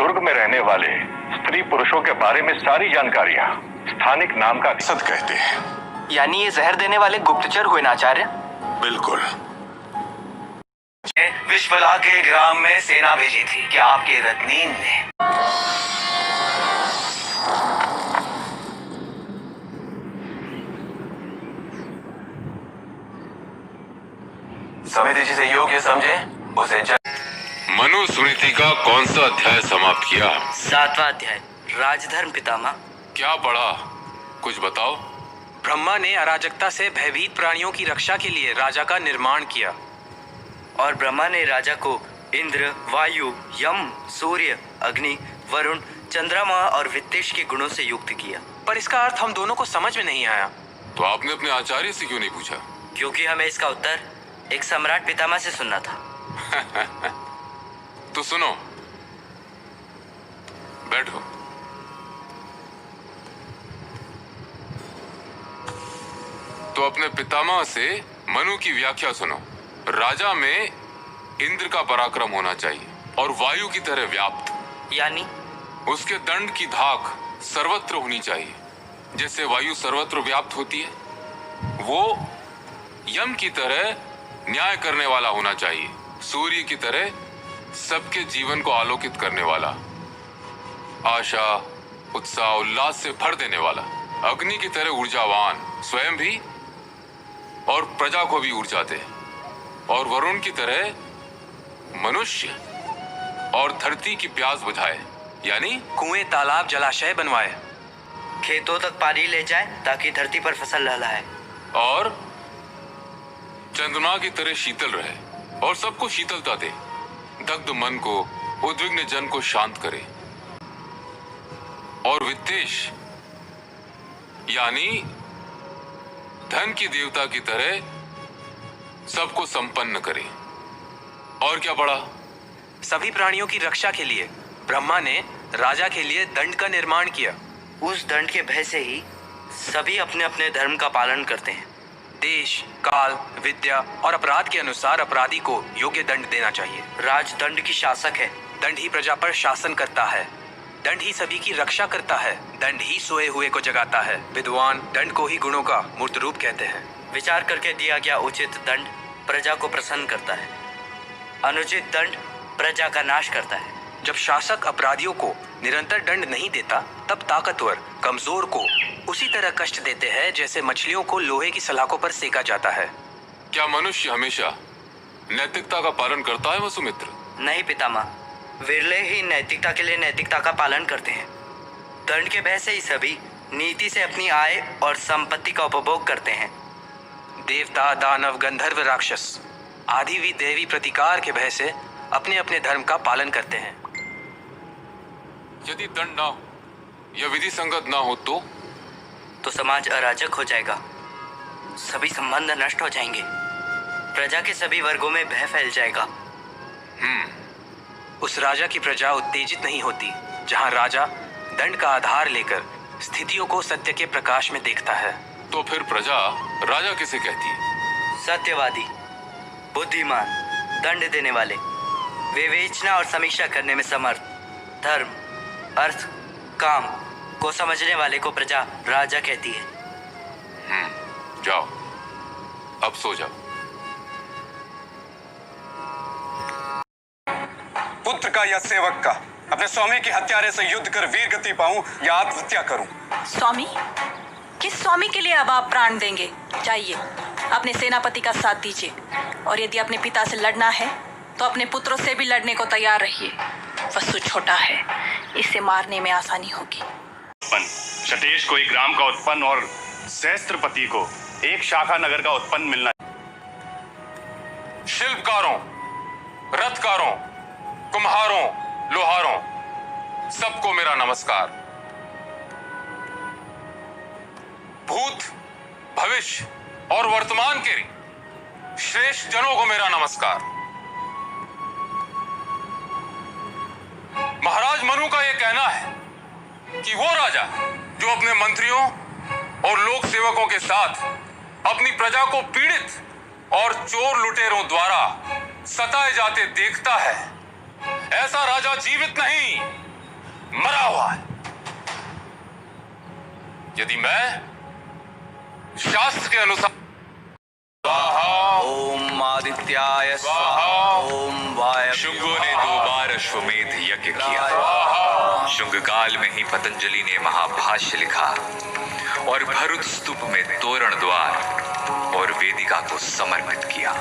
दुर्ग में रहने वाले स्त्री पुरुषों के बारे में सारी जानकारियां स्थानिक नाम का सद कहते हैं। यानी ये जहर देने वाले गुप्तचर हुए ना आचार्य? बिल्कुल। विश्वला के ग्राम में सेना भेजी थी। क्या आपके रत्नीन ने? समिति जिसे योग्य समझे उसे मनुस्मृति का कौन सा अध्याय समाप्त किया? 7वां अध्याय, राजधर्म पितामह। क्या पढ़ा, कुछ बताओ। ब्रह्मा ने अराजकता से भयभीत प्राणियों की रक्षा के लिए राजा का निर्माण किया। और ब्रह्मा ने राजा को इंद्र, वायु, यम, सूर्य, अग्नि, वरुण, चंद्रमा और वित्तेश के गुणों से युक्त किया। पर इसका अर्थ हम दोनों को समझ में नहीं आया। तो आपने अपने आचार्य से क्यों नहीं पूछा? क्योंकि हमें इसका उत्तर एक सम्राट पितामह से सुनना था। तो सुनो, बैठो। तो अपने पितामह से मनु की व्याख्या सुनो। राजा में इंद्र का पराक्रम होना चाहिए और वायु की तरह व्याप्त, यानी उसके दंड की धाक सर्वत्र होनी चाहिए। जैसे वायु सर्वत्र व्याप्त होती है, वो यम की तरह न्याय करने वाला होना चाहिए। सूर्य की तरह सबके जीवन को आलोकित करने वाला, आशा, उत्साह, उल्लास से भर देने वाला। अग्नि की तरह ऊर्जावान, स्वयं भी और प्रजा को भी ऊर्जा दे। और वरुण की तरह मनुष्य और धरती की प्यास बुझाए, यानी कुएं, तालाब, जलाशय बनवाए। खेतों तक पानी ले जाए ताकि धरती पर फसल लहलहाए। और चंद्रमा की तरह शीतल रहे और सबको शीतलता दे। दग्ध मन को, उद्विग्न जन को शांत करे। और वित्तेश यानी धन की देवता की तरह सबको संपन्न करे। और क्या पढ़ा? सभी प्राणियों की रक्षा के लिए ब्रह्मा ने राजा के लिए दंड का निर्माण किया। उस दंड के भय से ही सभी अपने अपने धर्म का पालन करते हैं। देश, काल, विद्या और अपराध के अनुसार अपराधी को योग्य दंड देना चाहिए। राज दंड की शासक है। दंड ही प्रजा पर शासन करता है। दंड ही सभी की रक्षा करता है। दंड ही सोए हुए को जगाता है। विद्वान दंड को ही गुणों का मूर्त रूप कहते हैं। विचार करके दिया गया उचित दंड प्रजा को प्रसन्न करता है। अनुचित दंड प्रजा का नाश करता है। जब शासक अपराधियों को निरंतर दंड नहीं देता, तब ताकतवर कमजोर को उसी तरह कष्ट देते हैं जैसे मछलियों को लोहे की सलाखों पर सेका जाता है। क्या मनुष्य हमेशा नैतिकता का पालन करता है वसुमित्र? नहीं पितामह, विरले ही नैतिकता के लिए नैतिकता का पालन करते हैं। दंड के भय से ही सभी नीति से अपनी आय और संपत्ति का उपभोग करते हैं। देवता, दानव, गंधर्व, राक्षस आदि भी देवी प्रतिकार के भय से अपने अपने धर्म का पालन करते हैं। यदि दंड ना हो या विधि संगत ना हो तो समाज अराजक हो जाएगा। सभी संबंध नष्ट हो जाएंगे। प्रजा के सभी वर्गों में भय फैल जाएगा। उस राजा की प्रजा उत्तेजित नहीं होती जहां राजा दंड का आधार लेकर स्थितियों को सत्य के प्रकाश में देखता है। तो फिर प्रजा राजा किसे कहती है? सत्यवादी, बुद्धिमान, दंड देने वाले, विवेचना और समीक्षा करने में समर्थ, धर्म, अर्थ, काम को समझने वाले को प्रजा राजा कहती है। जाओ, अब सो जाओ। पुत्र का या सेवक का अपने स्वामी के हत्यारे से युद्ध कर वीर गति पाऊं या आत्महत्या करूं? स्वामी? किस स्वामी के लिए अब आप प्राण देंगे? जाइए, अपने सेनापति का साथ दीजिए। और यदि अपने पिता से लड़ना है तो अपने पुत्रों से भी लड़ने को तैयार रहिए। वसु छोटा है, इसे मारने में आसानी होगी। शतेश को एक ग्राम का उत्पन्न और सहस्त्रपति को एक शाखा नगर का उत्पन्न मिलना। शिल्पकारों, रथकारों, कुम्हारों, लोहारों, सबको मेरा नमस्कार। भूत, भविष्य और वर्तमान के श्रेष्ठ जनों को मेरा नमस्कार। महाराज मनु का यह कहना है कि वो राजा जो अपने मंत्रियों और लोक सेवकों के साथ अपनी प्रजा को पीड़ित और चोर लुटेरों द्वारा सताए जाते देखता है, ऐसा राजा जीवित नहीं मरा हुआ है। यदि मैं शास्त्र के अनुसार ओम आदित्याय स्वाहा। ओम वाय। शुंगों ने 2 बार अश्वमेध यज्ञ किया। शुंग काल में ही पतंजलि ने महाभाष्य लिखा और भरुत स्तूप में तोरण द्वार और वेदिका को समर्पित किया।